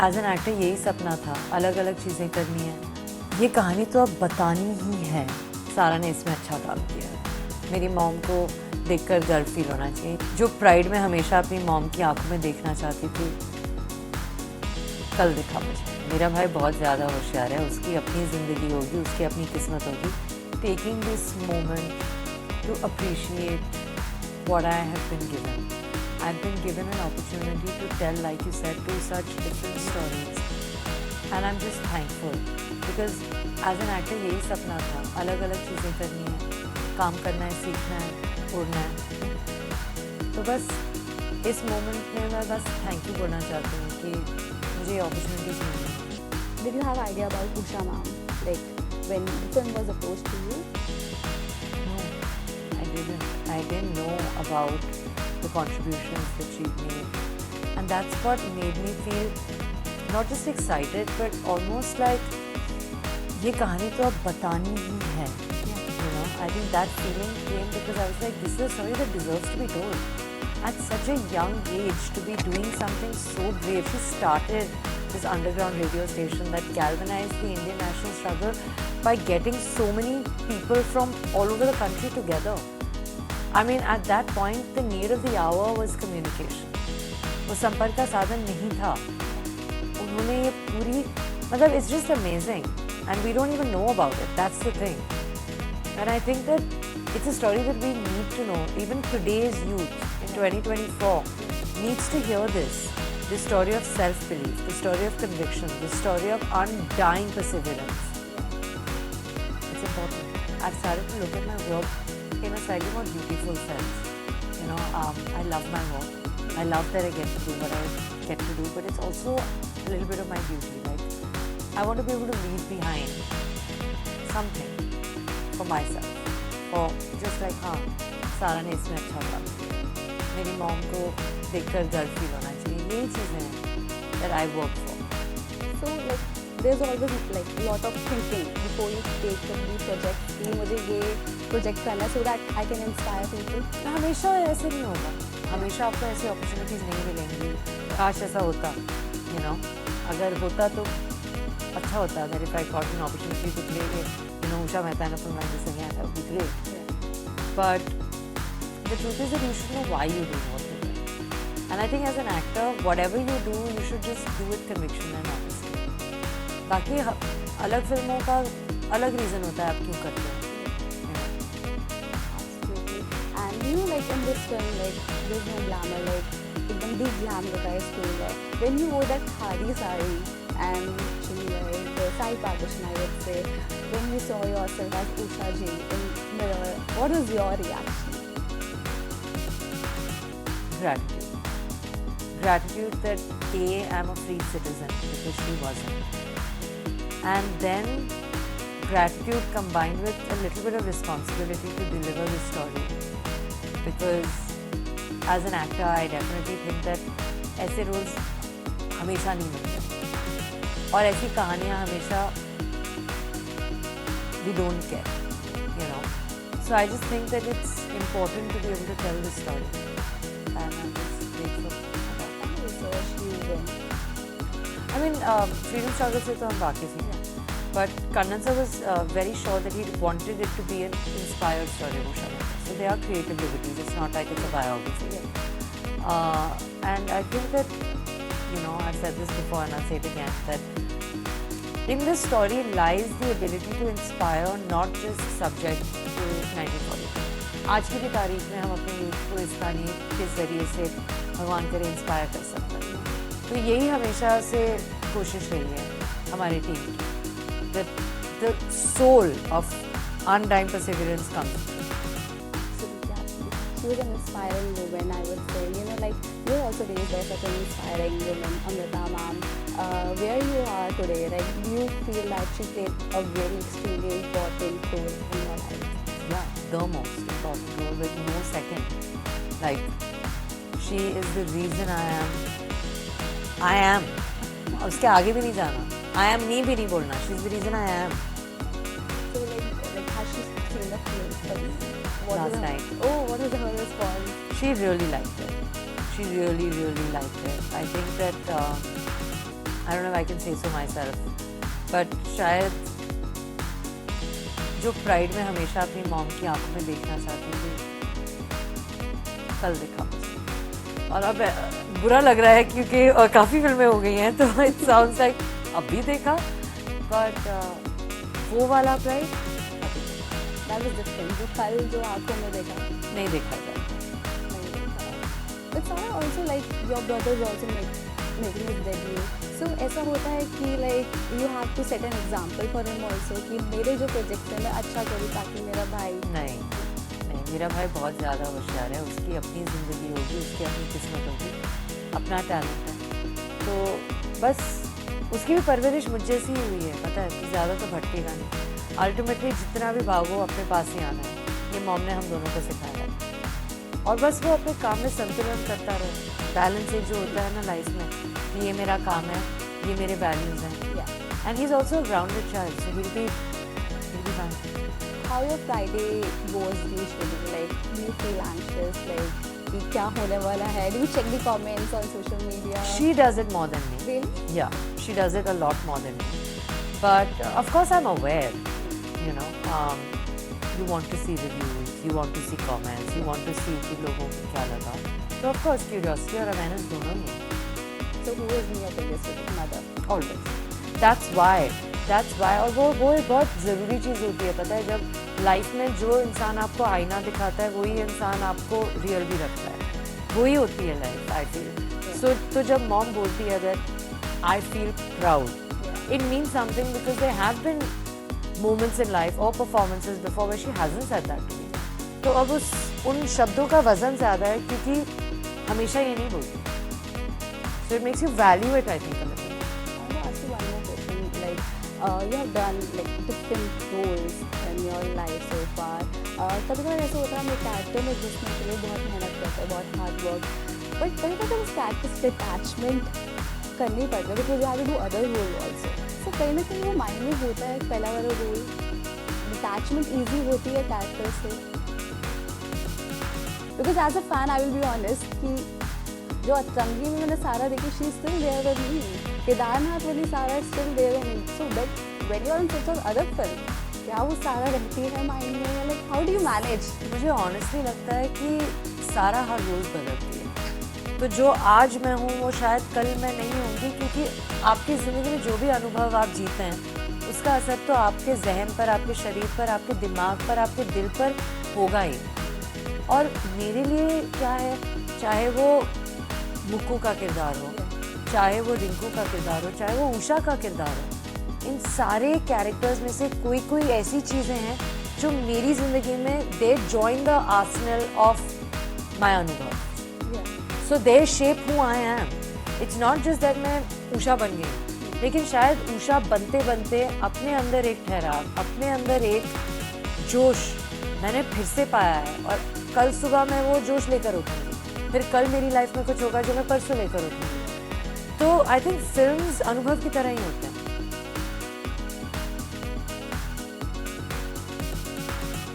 As an actor यही सपना था, अलग अलग चीज़ें करनी है। ये कहानी तो अब बतानी ही है। सारा ने इसमें अच्छा काम किया है। मेरी मॉम को देखकर गर्व फील होना चाहिए। जो प्राइड में हमेशा अपनी मॉम की आंखों में देखना चाहती थी, कल दिखा मुझे। मेरा भाई बहुत ज़्यादा होशियार है, उसकी अपनी ज़िंदगी होगी, उसकी अपनी किस्मत होगी। Taking this moment to appreciate what I have been given. I've been given an opportunity to tell, like you said, two such different stories. And I'm just thankful because as an actor यही सपना था, अलग अलग चीज़ें करनी है, काम करना है, सीखना है, उड़ना है। तो बस इस मोमेंट में मैं बस थैंक यू बोलना चाहती हूँ कि मुझे ये अपॉर्चुनिटीज मिली। Did you have idea about Usha ma'am? Like when the film was approached to you? I didn't know about the contributions that she made, and that's what made me feel not just excited but almost like ये कहानी तो अब बतानी ही है. You know, I think that feeling came because I was like, this is a story that deserves to be told. At such a young age, to be doing something so brave. She started this underground radio station that galvanized the Indian national struggle by getting so many people from all over the country together. I mean, at that point, the need of the hour was communication. वो संपर्क का साधन नहीं था. उन्होंने ये पूरी, मतलब it's just amazing, and we don't even know about it. That's the thing. And I think that it's a story that we need to know. Even today's youth in 2024 needs to hear this. The story of self-belief, the story of conviction, the story of undying perseverance. It's important. I've started to look at my work in a slightly more beautiful sense. You know, I love my work. I love that I get to do what I get to do, but it's also a little bit of my duty. Like, I want to be able to leave behind something for myself. Or just like, हाँ, सारा ने इसमें अच्छा काम किया. मेरी mom को देखकर गर्व फील होना चाहिए. यही चीज़ें हैं that I work for. So like there's always like a lot of thinking before you take the project. कि मुझे ये प्रोजेक्ट करना है so that I can inspire people. हमेशा ऐसे नहीं होगा. हमेशा आपको ऐसी अपॉर्चुनिटीज़ नहीं मिलेंगी. काश ऐसा होता, you know. अगर होता तो अच्छा होता. अगर if I got an opportunity to play it, you know, Usha Mehta in a film like this again, that would be great. But the truth is that you should know why you do what you do. And I think as an actor, whatever you do, you should just do with conviction and honesty. बाकी अलग फिल्मों का अलग reason होता है आप क्यों करते हैं. And you know, like in this film, like there's no glamour, like एकदम big glam होता है इस film में. When you wore that khadi sari and like the side partition, I would say, when you saw yourself as Usha ji in mirror, what was your reaction? Gratitude. Gratitude that I'm a free citizen because she wasn't. And then gratitude combined with a little bit of responsibility to deliver the story. Because as an actor, I definitely think that ऐसे roles हमेशा नहीं मिलते. और ऐसी कहानियाँ हमेशा we don't get, you know. So I just think that it's important to be able to tell the story. And I'm just grateful for that. What research you did? I mean, freedom struggle से तो हम वाकिफ ही हैं. But Kannan sir was very sure that he wanted it to be an inspired story of Usha Mehta. So they are creative liberties. It's not like it's a biography. And I think that, you know, I've said this before and I'll say it again, that in this story lies the ability to inspire not just subject to 1942. आज की भी तारीख में हम अपने youth को इस कहानी के ज़रिए से भगवान करे इंस्पायर कर सकते हैं. तो यही हमेशा से कोशिश रही है हमारी टीम की. The soul of undying perseverance comes. So yeah, she was an inspiring woman, I would say. You know, like you're also raised by such an inspiring woman, Amrita ma'am. Where you are today, like, do you feel that she played a very extremely important role in your life? Yeah, the most important role with no second. Like, she is the reason I am. I am. उसके आगे भी नहीं जाना. I am नहीं भी नहीं बोलना. She's the reason I am. So like has she seen the film? Last night. Oh, what was her response? She really liked it. She really liked it. I think that I don't know I can say so my self, but शायद जो pride में हमेशा अपनी mom की आंखों में देखना चाहती थी, कल दिखा मुझे। और अब बुरा लग रहा है क्योंकि काफ़ी फिल्में हो गई हैं, तो इट साउंड्स लाइक अभी देखा, बट वो वाला प्राइड दैट वाज डिफरेंट, जो कल जो आंखों में देखा नहीं देखा था। But Sara also like your brother also making it debut, so ऐसा होता है कि like you have to set an example for him also कि मेरे जो प्रोजेक्ट है मैं अच्छा करूँ ताकि मेरा भाई नहीं, मेरा भाई बहुत ज़्यादा होशियार है, उसकी अपनी ज़िंदगी होगी, उसकी अपनी किस्मत होगी, अपना टैलेंट है, तो बस उसकी भी परवरिश मुझ जैसी ही हुई है, पता है कि ज़्यादा तो भटकेगा नहीं। अल्टीमेटली जितना भी भागो अपने पास ही आना है, ये मॉम ने हम दोनों को सिखाया है। और बस वो अपने काम में संतुलन करता रहे। बैलेंस एक जो होता है ना लाइफ में, कि ये मेरा काम है, ये मेरे वैल्यूज़ हैं, and he is also grounded child, so he'll be fine. How your Friday goes usually? Like, do you feel anxious? Like, कि क्या होने वाला है? Do you check the comments on social media? She does it more than me. Really? Yeah, she does it a lot more than me. But of course I'm aware, you know, you want to see reviews, you want to see comments, you want to see कि लोगों को क्या लगा. So of course curiosity और awareness दोनों ही. So who is your biggest mother? Always. That's why और वो एक बहुत ज़रूरी चीज़ होती है, पता है, जब लाइफ में जो इंसान आपको आईना दिखाता है वही इंसान आपको रियल भी रखता है, वही होती है लाइफ, आई फील। सो तो जब मॉम बोलती है that I feel proud, it means something because they have been moments in life और performances before where she hasn't said that to me. तो अब उन शब्दों का वजन ज़्यादा है क्योंकि हमेशा ये नहीं बोलती, so it makes you value it, I think. You have done like different roles in your life so far. कभी कभी ऐसा होता है हम एक कैरेक्टर में घुसने के लिए बहुत मेहनत करते हैं, बहुत हार्ड वर्क, बट कभी कभी उस कैरेक्टर से अटैचमेंट करनी पड़ती है because you have to do other role also. So कहीं ना कहीं वो माइंड में होता है पहला वाला रोल, अटैचमेंट ईजी होती है कैरेक्टर से, because as a fan I will be honest कि जो अतरंगी में मैंने सारा देखी, she still there with me, Kedarnath वाली Sara still there with me, so but when you are in such of other film, क्या वो सारा रहती है माइंड में, like how do you manage? मुझे ऑनेस्टली लगता है कि सारा हर रोज़ बदलती है, तो जो आज मैं हूँ वो शायद कल मैं नहीं होंगी, क्योंकि आपकी ज़िंदगी में जो भी अनुभव आप जीते हैं उसका असर तो आपके जहन पर, आपके शरीर पर, आपके दिमाग पर, आपके दिल पर होगा ही। और मेरे लिए क्या है, चाहे वो मुक्कू का किरदार हो, चाहे वो रिंकू का किरदार हो, चाहे वो उषा का किरदार हो, इन सारे कैरेक्टर्स में से कोई ऐसी चीज़ें हैं जो मेरी ज़िंदगी में they join the arsenal of my अनुभव, so they shape who I am. It's not just that मैं उषा बन गई, लेकिन शायद उषा बनते बनते अपने अंदर एक ठहराव, अपने अंदर एक जोश मैंने फिर से पाया है, और कल सुबह मैं वो जोश लेकर उठूँगी, फिर कल मेरी लाइफ में कुछ होगा जो मैं परसों लेकर उठूँगी। तो आई थिंक फिल्म्स अनुभव की तरह ही होते हैं।